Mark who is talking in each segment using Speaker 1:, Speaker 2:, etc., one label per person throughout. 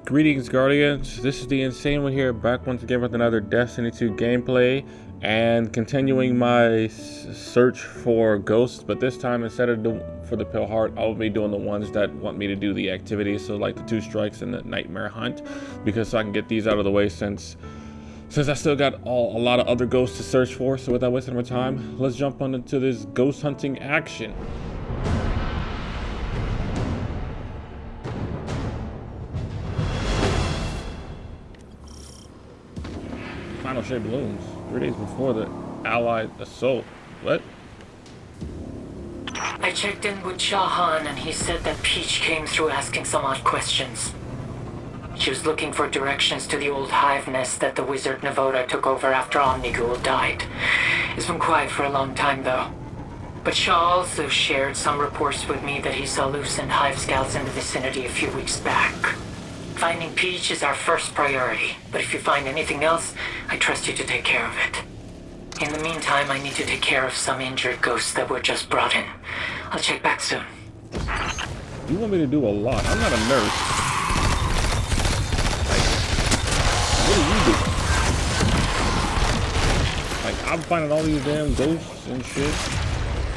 Speaker 1: Greetings, Guardians. This is the Insane One here, back once again with another Destiny 2 gameplay and continuing my search for ghosts. But this time, instead of for the Pale Heart, I'll be doing the ones that want me to do the activities. So, like the 2 strikes and the Nightmare Hunt, because I can get these out of the way since I still got a lot of other ghosts to search for. So, without wasting more time, let's jump on into this ghost hunting action. Final Shape Balloons, 3 days before the Allied assault. What?
Speaker 2: I checked in with Shahan and he said that Peach came through asking some odd questions. She was looking for directions to the old hive nest that the wizard Navoda took over after Omnigul died. It's been quiet for a long time though. But Shah also shared some reports with me that he saw loosened hive scouts in the vicinity a few weeks back. Finding Peach is our first priority, but if you find anything else, I trust you to take care of it. In the meantime, I need to take care of some injured ghosts that were just brought in. I'll check back soon.
Speaker 1: You want me to do a lot. I'm not a nurse. Like, what do you do? Like, I'm finding all these damn ghosts and shit.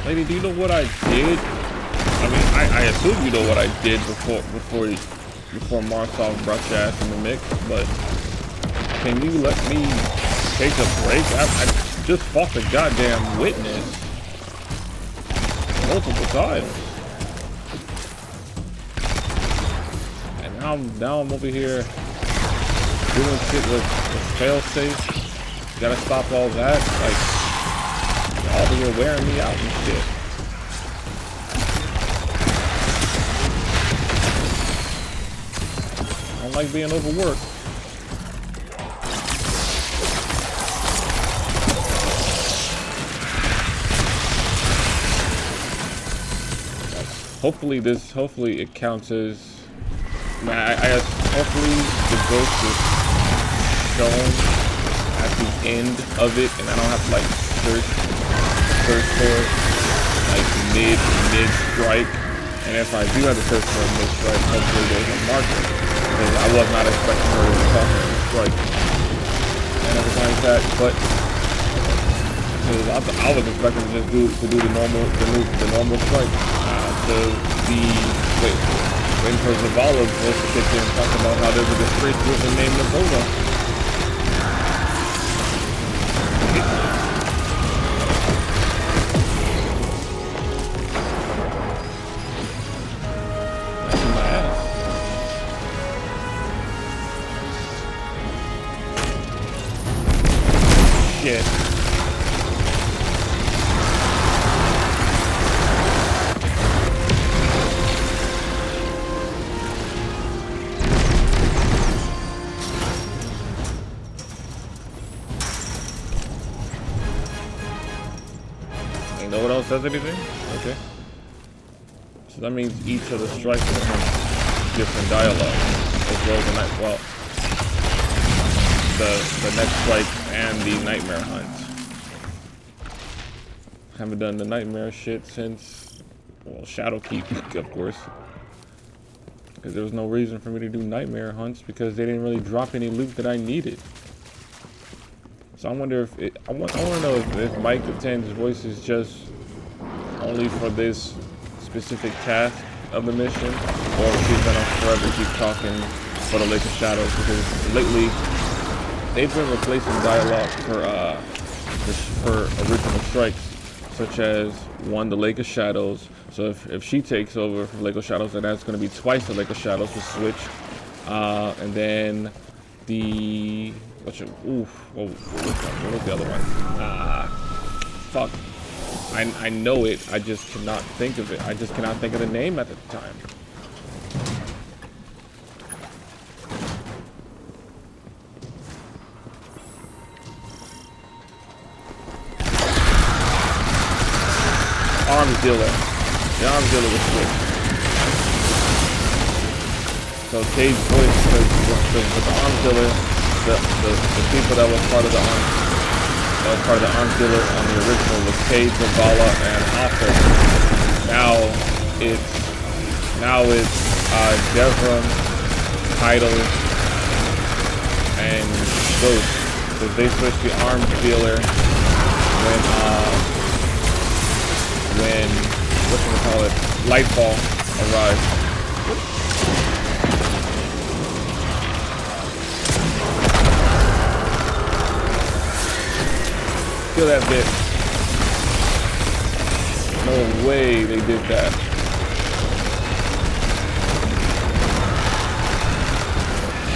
Speaker 1: Lady, do you know what I did? I mean, I assume you know what I did before Marsoff brought your ass in the mix, but can you let me take a break? I just fought the goddamn witness multiple times. And now I'm over here doing shit with failsafe. Gotta stop all that. Like, all of you are wearing me out and shit. I don't like being overworked. Hopefully it counts as, hopefully the ghost is shown at the end of it and I don't have to like search for it like mid-strike. And if I do have to search for a mid-strike, hopefully there's a marker. Because I was not expecting her to talk to strike and everything like that, but I was expecting to just do the normal strike. Waiting for Zavala to kick in and talk about how there's a disgraced person named Navoda. Shit. Ain't no one else says anything? Okay. So that means each of the strikes have different dialogue. As well as the next strike and the Nightmare Hunt. Haven't done the Nightmare shit since, well, Shadowkeep, of course. Because there was no reason for me to do Nightmare Hunts because they didn't really drop any loot that I needed. So I wonder if I want to know if Mike the 10's voice is just only for this specific task of the mission, or if she's gonna forever keep talking for the Lake of Shadows, because lately they've been replacing dialogue for original strikes, such as the Lake of Shadows. So if she takes over from Lake of Shadows, then that's going to be twice the Lake of Shadows to switch, and then the what was the other one? Fuck. I know it. I just cannot think of it. I just cannot think of the name at the time. Arms dealer. The arms dealer was switched. So Cade's voice, because the arms dealer, the people that was part of the arms dealer on the original was Cade, Zavala, and Hoffa. Now it's Devram, Tidal, and Ghost. Because they switched the arms dealer when whatchamacallit, Lightfall arrived. Kill that bitch. No way they did that.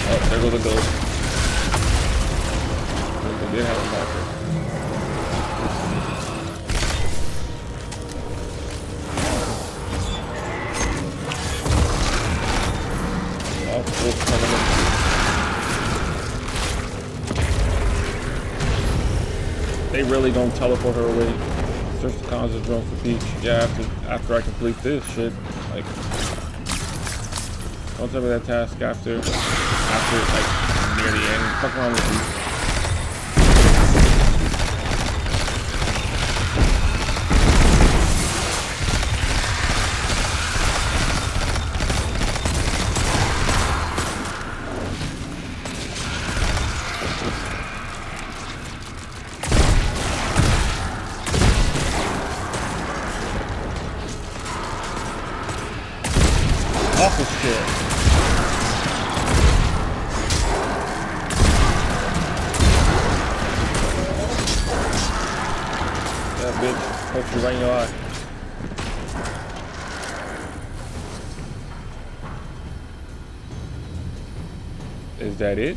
Speaker 1: Oh, there goes the ghost. They did have a marker. Oh, wolf coming in. They really gonna teleport her away. Search the cons is drone for Peach. Yeah, after I complete this shit, like, don't tell me that task after like near the end. Fuck wrong with you? Awful shit. That bitch poked you right in your eye. Is that it?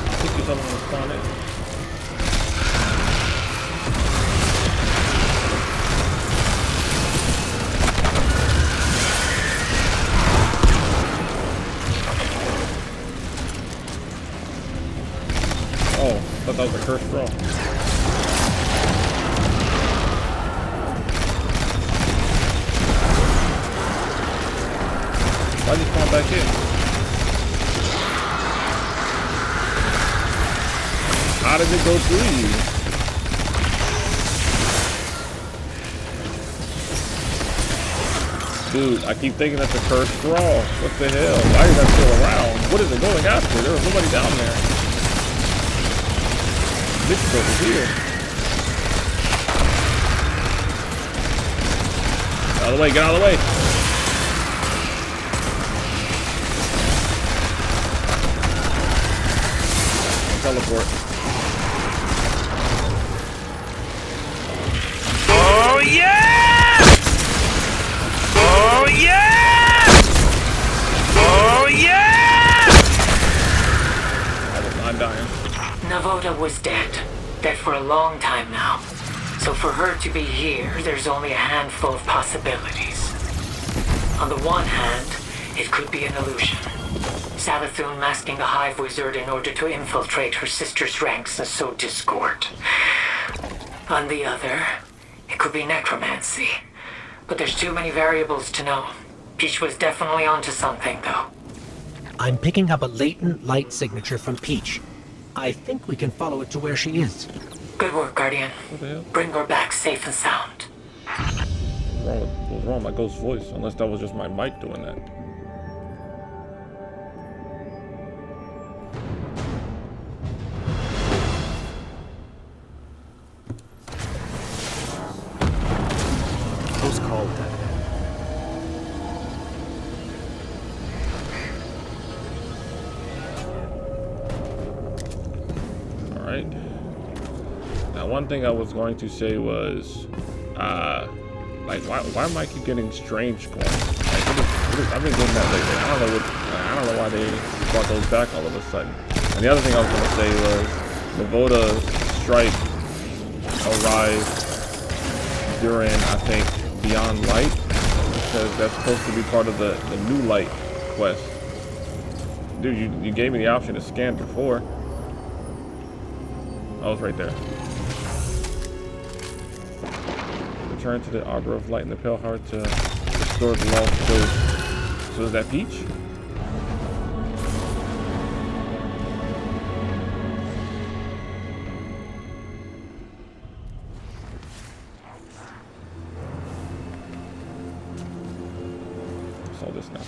Speaker 1: I think you're something to spawn it. Oh, I thought that was a cursed roll. Why'd you spawn back in? How did it go through you? Dude, I keep thinking that's a cursed scroll. What the hell? Why is that still around? What is it going after? There was nobody down there. This is over here. Get out of the way, get out of the way. Teleport.
Speaker 3: Oh yeah! Oh yeah! Oh yeah!
Speaker 1: I'm dying.
Speaker 2: Navoda was dead for a long time now. So for her to be here, there's only a handful of possibilities. On the one hand, it could be an illusion. Savathun masking a hive wizard in order to infiltrate her sister's ranks and sow discord. On the other, it could be necromancy. But there's too many variables to know. Peach was definitely onto something, though.
Speaker 4: I'm picking up a latent light signature from Peach. I think we can follow it to where she is.
Speaker 2: Good work, Guardian.
Speaker 1: What the hell?
Speaker 2: Bring her back safe and sound.
Speaker 1: What was wrong with my ghost voice? Unless that was just my mic doing that.
Speaker 4: Close call, Dad.
Speaker 1: Alright. Now, one thing I was going to say was, like, why am I keep getting strange coins? Like, I've been getting that lately. I don't know why they brought those back all of a sudden. And the other thing I was going to say was, Navoda Strike arrived during, I think, Beyond Light, because that's supposed to be part of the New Light quest. Dude, you gave me the option to scan before. Oh, it's right there. Return to the Arbor of Light in the Pale Heart to restore the lost ghost. So is that Peach? all this now?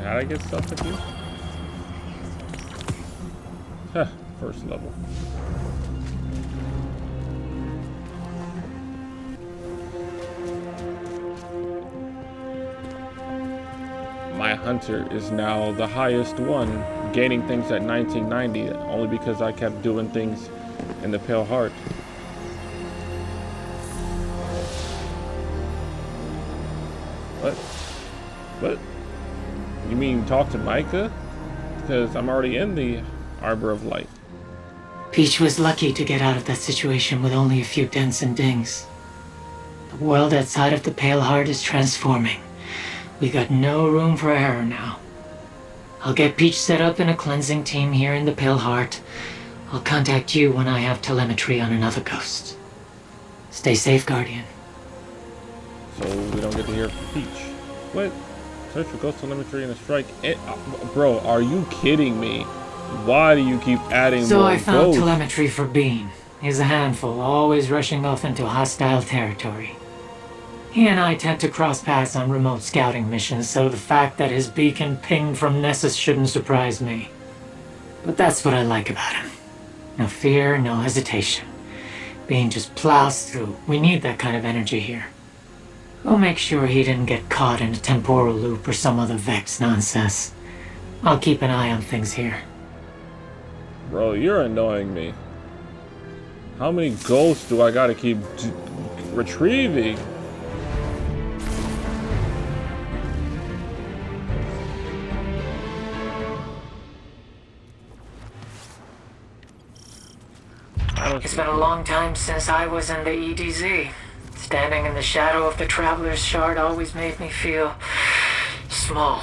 Speaker 1: How'd I get stuff with you? Huh, first level. My hunter is now the highest one, gaining things at 1990, only because I kept doing things in the Pale Heart. What? What? You mean talk to Micah? Because I'm already in the Arbor of Light.
Speaker 2: Peach was lucky to get out of that situation with only a few dents and dings. The world outside of the Pale Heart is transforming. We got no room for error now. I'll get Peach set up in a cleansing team here in the Pale Heart. I'll contact you when I have telemetry on another ghost. Stay safe, Guardian.
Speaker 1: So we don't get to hear from Peach. What? Search for ghost telemetry and a strike. Bro, are you kidding me? Why do you keep adding
Speaker 2: So
Speaker 1: more
Speaker 2: I found
Speaker 1: ghosts?
Speaker 2: telemetry for Bean. He's a handful, always rushing off into hostile territory. He and I tend to cross paths on remote scouting missions, so the fact that his beacon pinged from Nessus shouldn't surprise me. But that's what I like about him. No fear, no hesitation. Bean just plows through. We need that kind of energy here. We'll make sure he didn't get caught in a temporal loop or some other Vex nonsense. I'll keep an eye on things here.
Speaker 1: Bro, you're annoying me. How many ghosts do I gotta keep retrieving?
Speaker 2: It's been a long time since I was in the EDZ. Standing in the shadow of the Traveler's Shard always made me feel small,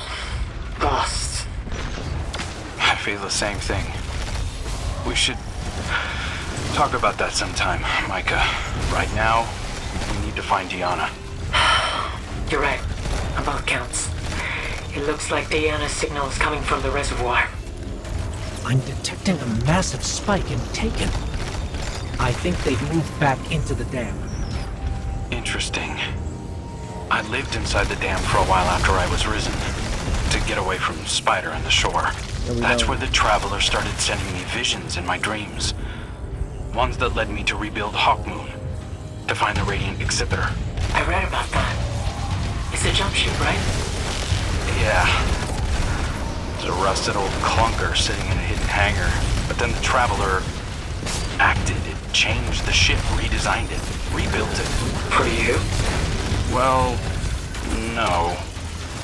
Speaker 2: lost.
Speaker 3: I feel the same thing. We should talk about that sometime, Micah. Right now, we need to find Diana.
Speaker 2: You're right, on both counts. It looks like Diana's signal is coming from the reservoir.
Speaker 4: I'm detecting a massive spike in Taken. I think they've moved back into the dam.
Speaker 3: Interesting. I lived inside the dam for a while after I was risen, to get away from Spider and the shore. That's where the Traveler started sending me visions in my dreams. Ones that led me to rebuild Hawkmoon, to find the Radiant Exhibitor.
Speaker 2: I read about that. It's a jump ship, right?
Speaker 3: Yeah. It's a rusted old clunker sitting in a hidden hangar. But then the Traveler acted. It changed the ship, redesigned it, rebuilt it.
Speaker 2: For you?
Speaker 3: Well, no.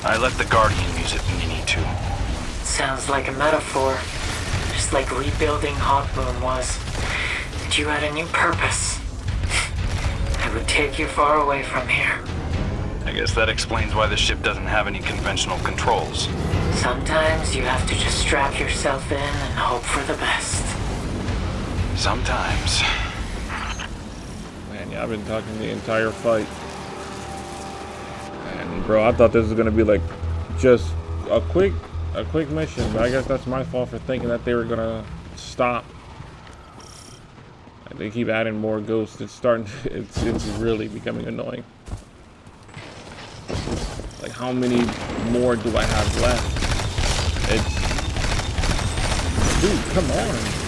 Speaker 3: I let the Guardian use it when you need to.
Speaker 2: Sounds like a metaphor. Just like rebuilding Hawkmoon was. But you had a new purpose. I would take you far away from here.
Speaker 3: I guess that explains why the ship doesn't have any conventional controls.
Speaker 2: Sometimes you have to just strap yourself in and hope for the best.
Speaker 3: Sometimes.
Speaker 1: Man, yeah, I've been talking the entire fight. And bro, I thought this was gonna be like just a quick mission, but I guess that's my fault for thinking that they were gonna stop. They keep adding more ghosts. It's starting. It's really becoming annoying. Like, how many more do I have left? It's, dude, come on.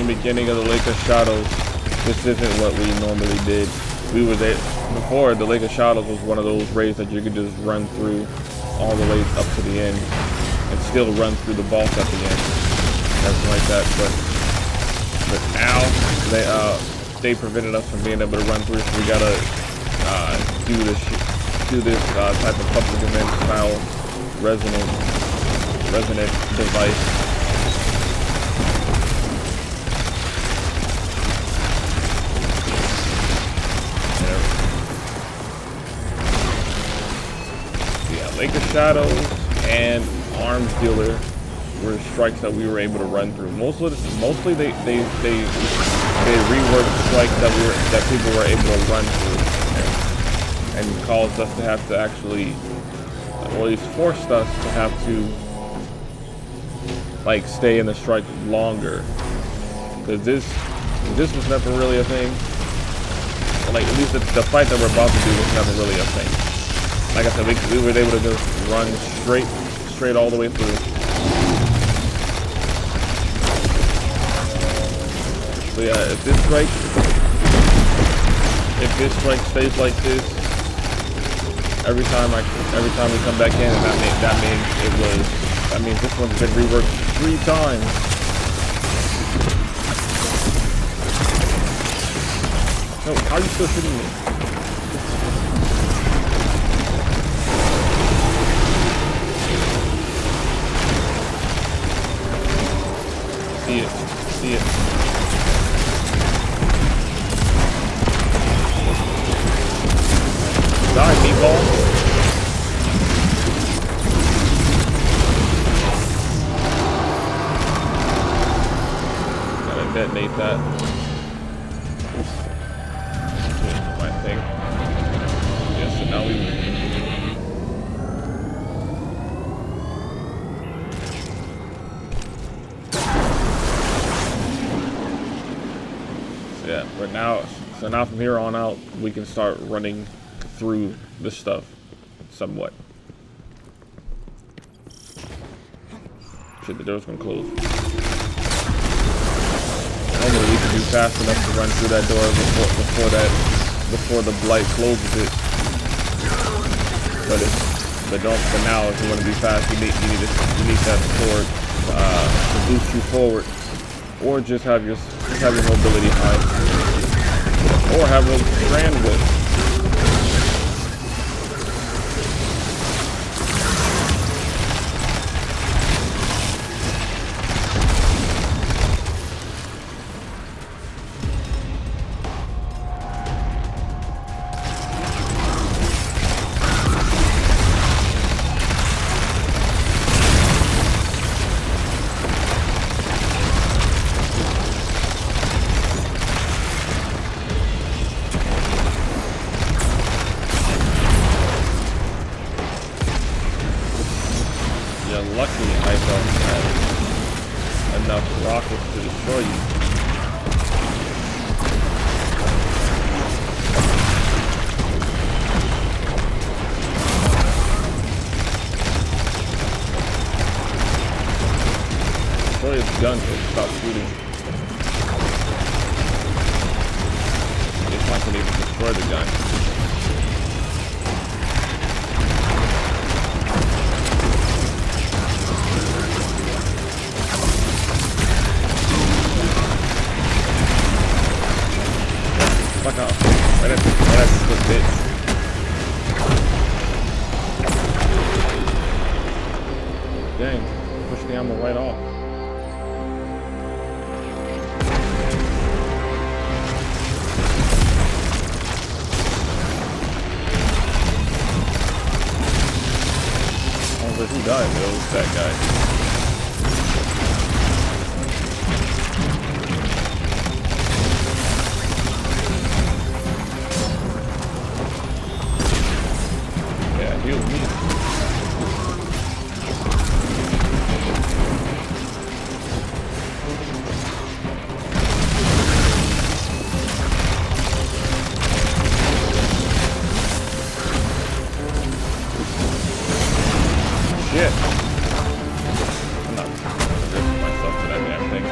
Speaker 1: Beginning of the Lake of Shadows, this isn't what we normally did. We were there before. The Lake of Shadows was one of those raids that you could just run through all the way up to the end and still run through the boss at the end, everything like that. But now they prevented us from being able to run through, so we gotta do this type of public event style resonant device. Lake of Shadows, and arms dealer were strikes that we were able to run through. Mostly they reworked strikes that people were able to run through, and caused us to have to actually, or at least forced us to have to like stay in the strike longer, because this was never really a thing. Like at least the fight that we're about to do was never really a thing. Like I said, we were able to just run straight all the way through. So yeah, if this strike stays like this, every time we come back in, that means this one's been reworked 3 times. No, how are you still shooting me? See it. Die, meatball. Gotta detonate that. My thing. Yes, so now we. Yeah, but now, so now from here on out, we can start running through this stuff somewhat. Shit, the door's gonna close. Normally we can be fast enough to run through that door before the blight closes it. But now if you want to be fast, you need that sword to boost you forward, or just have your mobility high, or have a strand whip. Luckily, I don't have enough rockets to destroy you. Destroy his gun to stop shooting. If I can even destroy the gun. Fuck off. Right at the bitch. Dang. Push the ammo right off. Oh, but who died, though? It's that guy. Heal me. Shit. I'm not risking myself for that damn thing.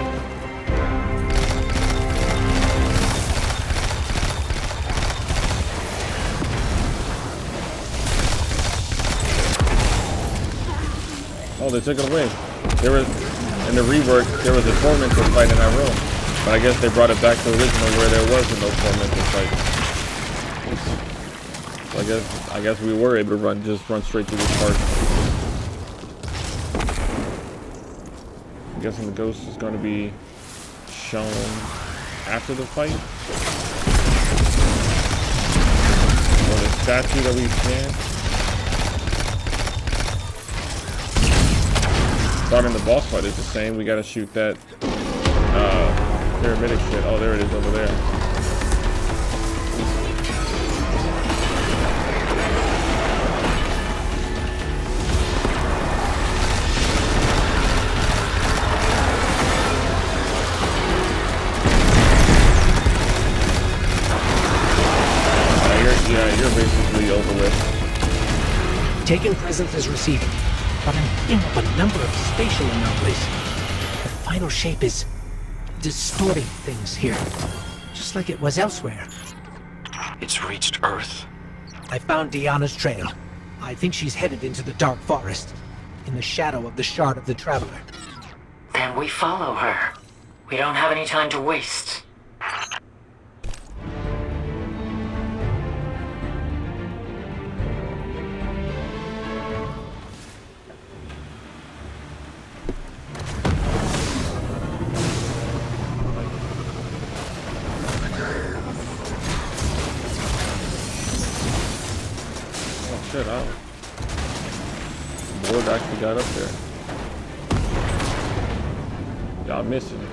Speaker 1: Oh, they took it away. There was, in the rework, there was a tormentor fight in that room. But I guess they brought it back to original where there wasn't no tormentor fight. So I guess we were able to just run straight through this part. I'm guessing the ghost is going to be shown after the fight. Or the statue that we scanned. starting the boss fight is the same. We gotta shoot that paramedic shit. Oh, there it is over there. You're basically over with.
Speaker 4: Taken presence as receiving, but I'm picking up a number of spatial anomalies. The final shape is distorting things here, just like it was elsewhere.
Speaker 3: It's reached Earth.
Speaker 4: I found Diana's trail. I think she's headed into the dark forest, in the shadow of the Shard of the Traveler.
Speaker 2: Then we follow her. We don't have any time to waste.
Speaker 1: Shit out. Board actually got up there. Y'all missing it.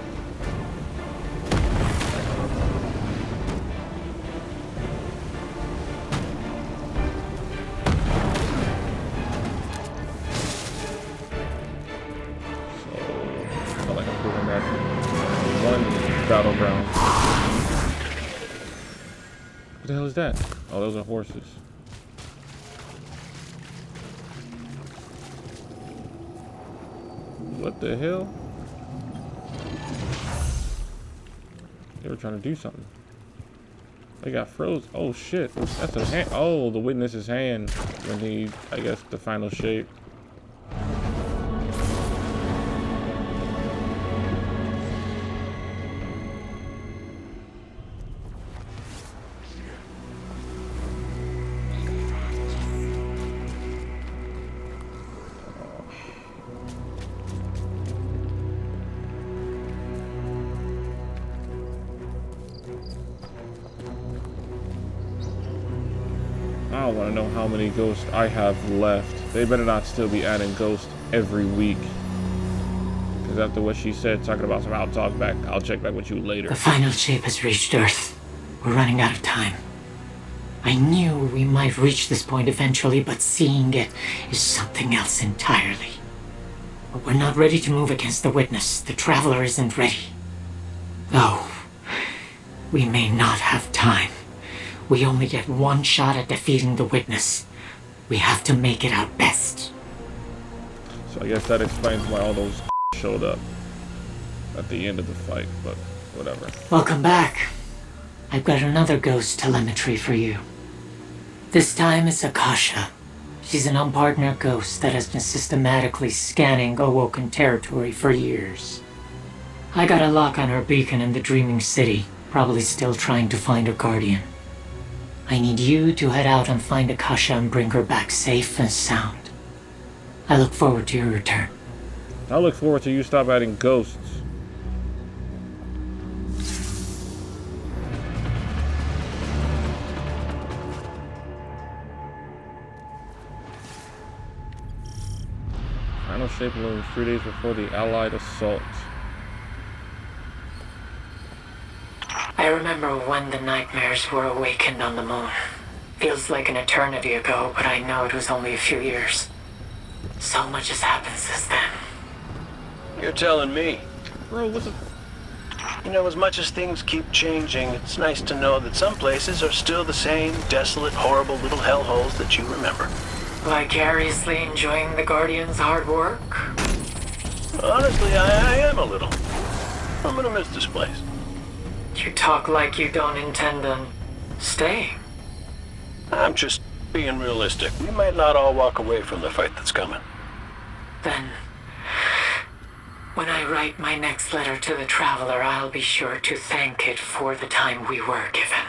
Speaker 1: So, I feel like I'm proving that one battleground. What the hell is that? Oh, those are horses. What the hell? They were trying to do something. They got froze. Oh shit. That's a hand. Oh, the witness's hand when he, I guess, the final shape. I don't want to know how many ghosts I have left. They better not still be adding ghosts every week. Because after what she said, talking about some, I'll check back with you later.
Speaker 2: The final shape has reached Earth. We're running out of time. I knew we might reach this point eventually, but seeing it is something else entirely. But we're not ready to move against the witness. The Traveler isn't ready. Though, we may not have time. We only get one shot at defeating the witness. We have to make it our best.
Speaker 1: So I guess that explains why all those showed up at the end of the fight, but whatever.
Speaker 2: Welcome back. I've got another ghost telemetry for you. This time it's Akasha. She's an unpartnered ghost that has been systematically scanning Awoken territory for years. I got a lock on her beacon in the Dreaming City, probably still trying to find her guardian. I need you to head out and find Akasha and bring her back safe and sound. I look forward to your return.
Speaker 1: I look forward to you stop adding ghosts. Final shape looms 3 days before the Allied assault.
Speaker 2: I remember when the nightmares were awakened on the moon. Feels like an eternity ago, but I know it was only a few years. So much has happened since then.
Speaker 5: You're telling me.
Speaker 1: Bro, what's the...
Speaker 5: You know, as much as things keep changing, it's nice to know that some places are still the same desolate, horrible little hellholes that you remember.
Speaker 2: Vicariously enjoying the Guardian's hard work?
Speaker 5: Honestly, I am a little. I'm gonna miss this place.
Speaker 2: You talk like you don't intend on staying.
Speaker 5: I'm just being realistic. We might not all walk away from the fight that's coming.
Speaker 2: Then, when I write my next letter to the Traveler, I'll be sure to thank it for the time we were given.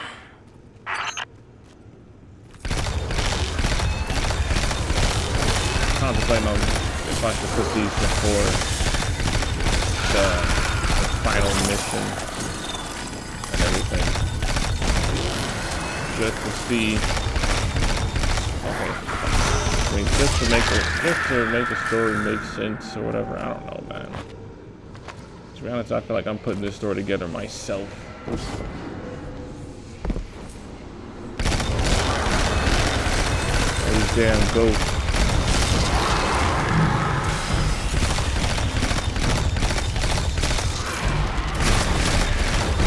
Speaker 1: Contemplating on if I should put these before the final mission and everything. Just to see. Okay. I mean, just to make the story make sense or whatever. I don't know, man. To be honest, I feel like I'm putting this story together myself. These damn ghosts.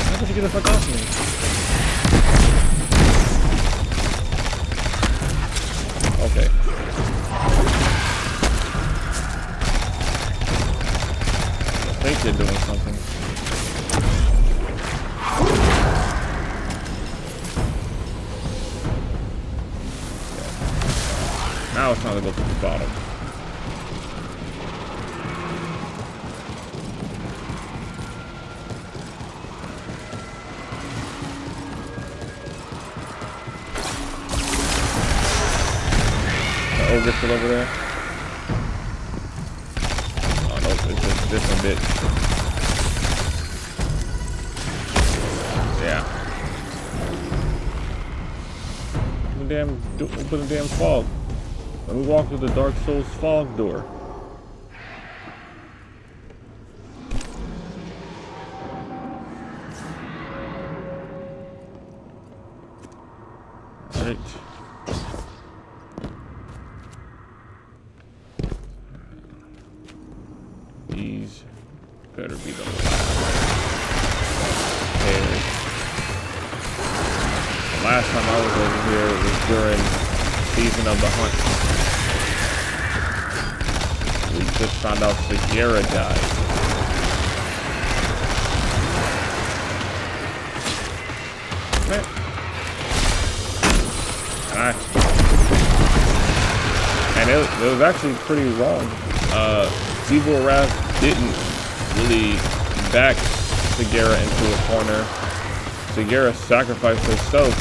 Speaker 1: How did you get the fuck off me? Okay. I think they're doing something. Now it's time to go to the bottom. The ogre still over there? Oh no, it's just a different bit. Yeah. Open the damn fog. Let me walk through the Dark Souls fog door. Alright. These better be the last. Okay. The last time I was over here was during Season of the Hunt. We just found out Sagira died. And it was actually pretty wrong. Evil Wrath didn't really back Sagira into a corner. Sagira sacrificed herself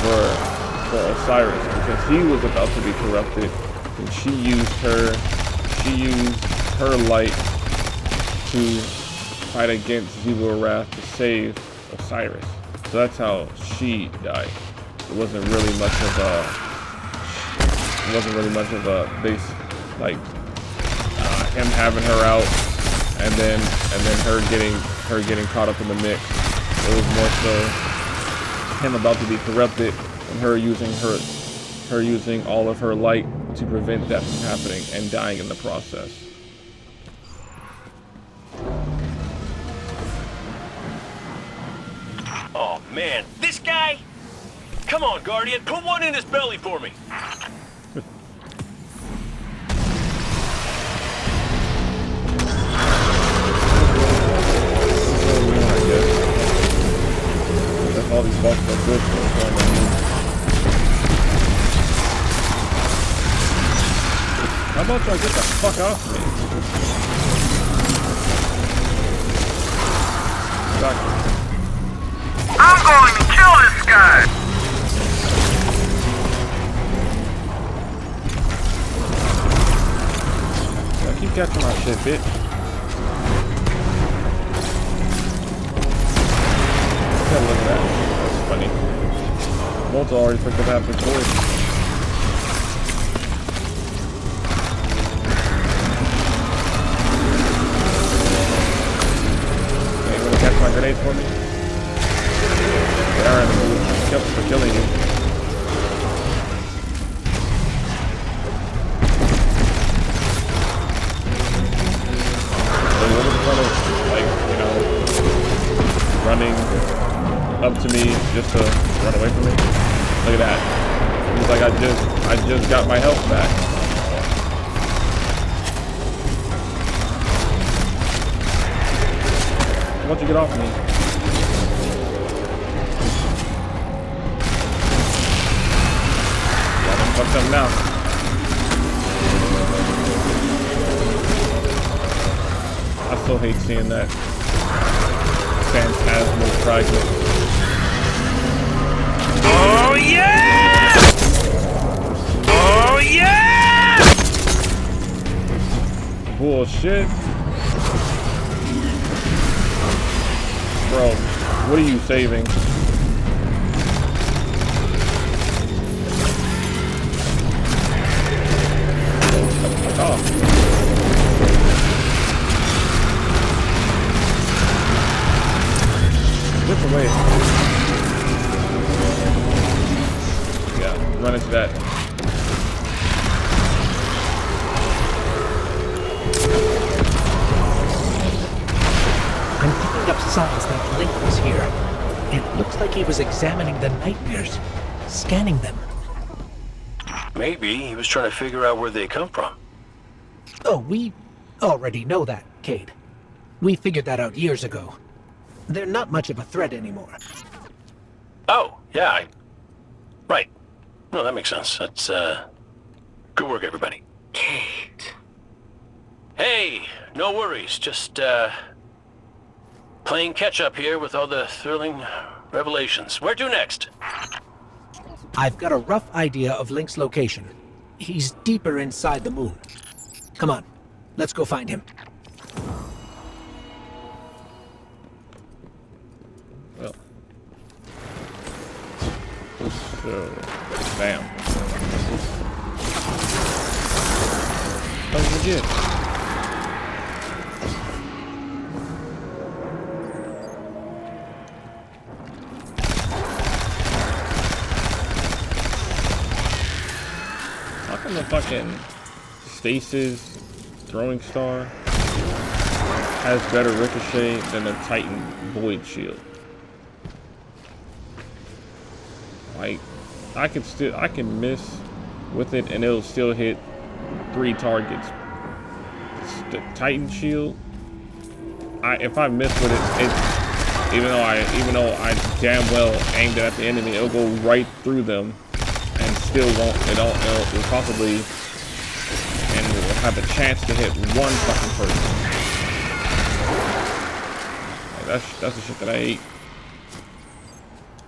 Speaker 1: for Osiris because he was about to be corrupted, and she used her light to fight against Evil Wrath to save Osiris. So that's how she died. It wasn't really much of a base, like him having her out and then her getting caught up in the mix. It was more so him about to be corrupted and her using all of her light to prevent that from happening and dying in the process.
Speaker 6: Oh man, this guy? Come on, Guardian, put one in his belly for me.
Speaker 1: All these bugs are good for the How about y'all get the fuck off me? Exactly.
Speaker 7: I'm going to kill this guy!
Speaker 1: I keep catching my shit, bitch. Look at that. That's funny. Volta already picked up half the toys. Okay, you wanna catch my grenades for me? They are in the mood for killing you. So what was the fun of, like, you know, running up to me just to run away from me? Look at that. It's like I just got my health back. Why don't you get off me? Yeah, I'm fucked up now. I still hate seeing that phantasmal fragment.
Speaker 7: Oh yeah! Oh yeah!
Speaker 1: Bullshit. Bro, what are you saving? run into that.
Speaker 4: I'm picking up signs that Link was here. It looks like he was examining the nightmares, scanning them.
Speaker 5: Maybe he was trying to figure out where they come from.
Speaker 4: Oh, we already know that, Cade. We figured that out years ago. They're not much of a threat anymore.
Speaker 5: Oh, yeah, right. No, that makes sense. That's, good work, everybody.
Speaker 2: Kate.
Speaker 5: Hey, no worries. Just, playing catch-up here with all the thrilling revelations. Where to next?
Speaker 4: I've got a rough idea of Link's location. He's deeper inside the moon. Come on, let's go find him.
Speaker 1: Well. So, bam. How did we get? How come the fucking stasis throwing star has better ricochet than the Titan void shield? Like, I can miss with it and it'll still hit 3 targets. The Titan shield, if I miss with it, even though I damn well aimed it at the enemy, it'll go right through them and still won't. It'll possibly and will have a chance to hit one fucking person. Like, that's the shit that I hate.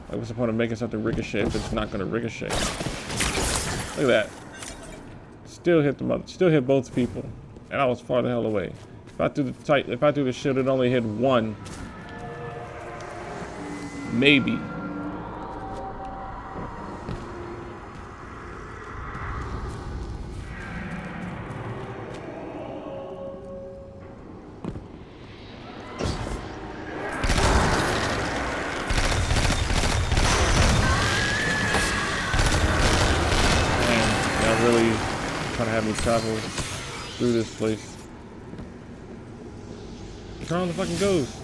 Speaker 1: Like, what's the point of making something ricochet if it's not gonna ricochet? Look at that. Still hit both people, and I was far the hell away. If I threw the shield, it only hit one. Maybe. Really trying to have me travel through this place. Turn on the fucking ghost.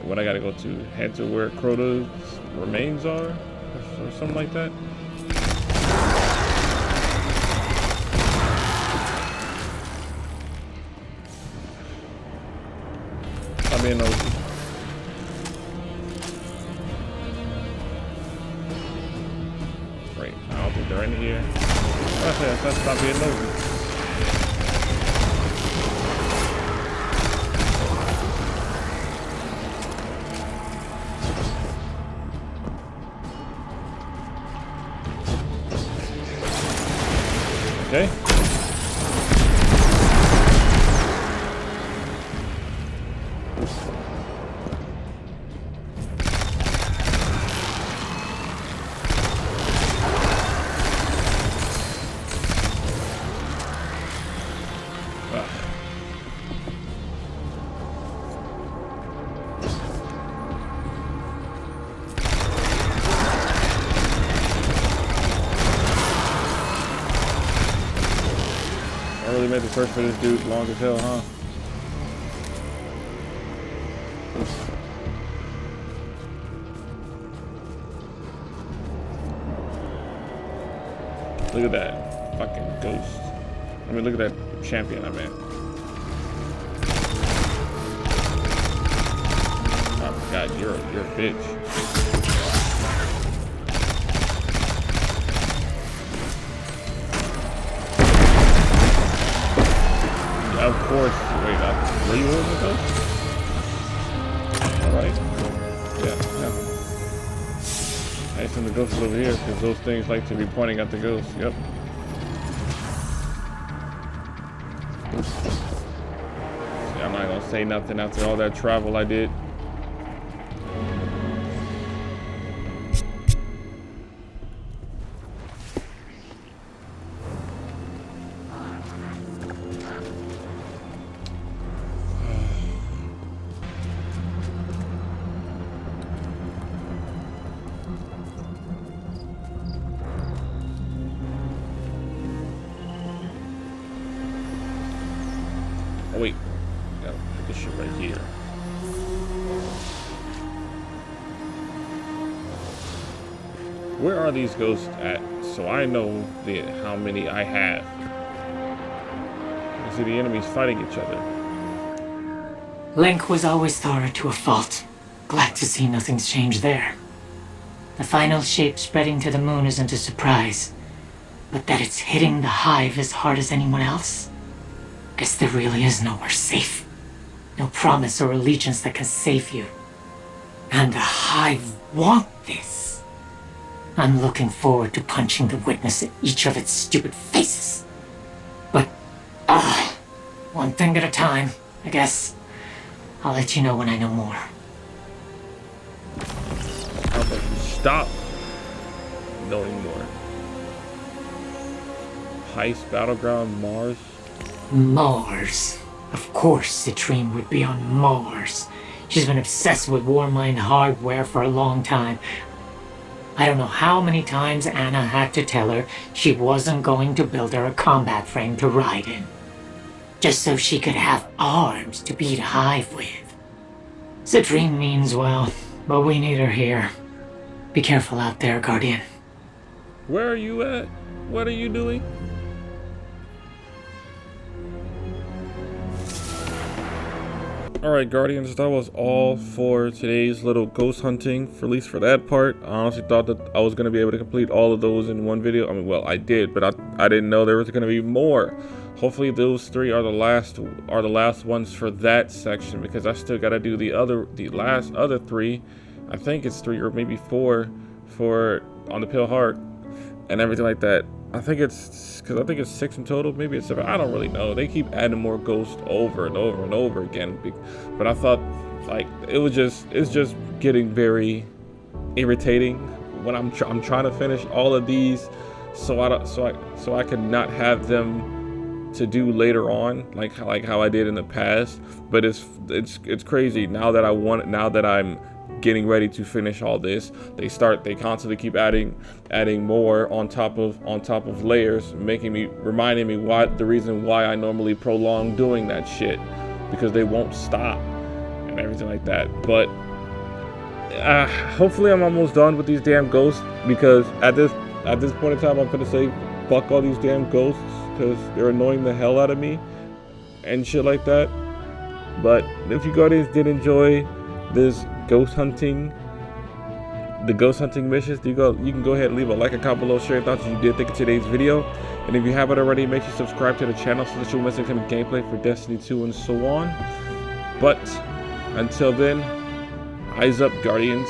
Speaker 1: What I gotta go to? Head to where Crota's remains are? Or something like that? Being nosy. Great. I don't think they're in here. Let's stop being nosy. Okay. I really made the search for this dude long as hell, huh? Look at that fucking ghost. I mean, look at that champion, I mean. Oh my god, you're a bitch. Of course. Wait, were you holding the ghost? Alright. Yeah. I assume the ghost is over here because those things like to be pointing at the ghost. Yep. See, I'm not gonna say nothing after all that travel I did. Oh wait, gotta put this shit right here. Where are these ghosts at? So I know how many I have. You see the enemies fighting each other.
Speaker 2: Link was always thorough to a fault. Glad to see nothing's changed there. The final shape spreading to the moon isn't a surprise. But that it's hitting the hive as hard as anyone else? Guess there really is nowhere safe. No promise or allegiance that can save you. And the hive want this. I'm looking forward to punching the witness in each of its stupid faces. But, one thing at a time, I guess. I'll let you know when I know more.
Speaker 1: How about you stop knowing more? Heist Battleground Mars?
Speaker 2: Mars. Of course Citrine would be on Mars. She's been obsessed with Warmind hardware for a long time. I don't know how many times Anna had to tell her she wasn't going to build her a combat frame to ride in. Just so she could have arms to beat Hive with. Citrine means well, but we need her here. Be careful out there, Guardian.
Speaker 1: Where are you at? What are you doing? Alright, Guardians, that was all for today's little ghost hunting, at least for that part. I honestly thought that I was going to be able to complete all of those in one video. I mean, well, I did, but I didn't know there was going to be more. Hopefully those three are the last ones for that section, because I still got to do the last other three. I think it's 3 or maybe 4 for On the Pale Heart and everything like that. I think it's 6 in total, maybe it's 7. I don't really know. They keep adding more ghosts over and over and over again, but I thought like it's just getting very irritating when I'm trying to finish all of these, so I could not have them to do later on, like how I did in the past. But it's crazy now that I'm getting ready to finish all this. They constantly keep adding more on top of layers, reminding me the reason why I normally prolong doing that shit, because they won't stop and everything like that. But hopefully I'm almost done with these damn ghosts, because at this point in time I'm gonna say fuck all these damn ghosts, because they're annoying the hell out of me and shit like that. But if you Guardians did enjoy this ghost hunting missions, you can go ahead and leave a like, a comment below, share your thoughts if you did think of today's video. And if you haven't already, make sure you subscribe to the channel so that you'll miss any gameplay for Destiny 2 and so on. But until then, eyes up, Guardians.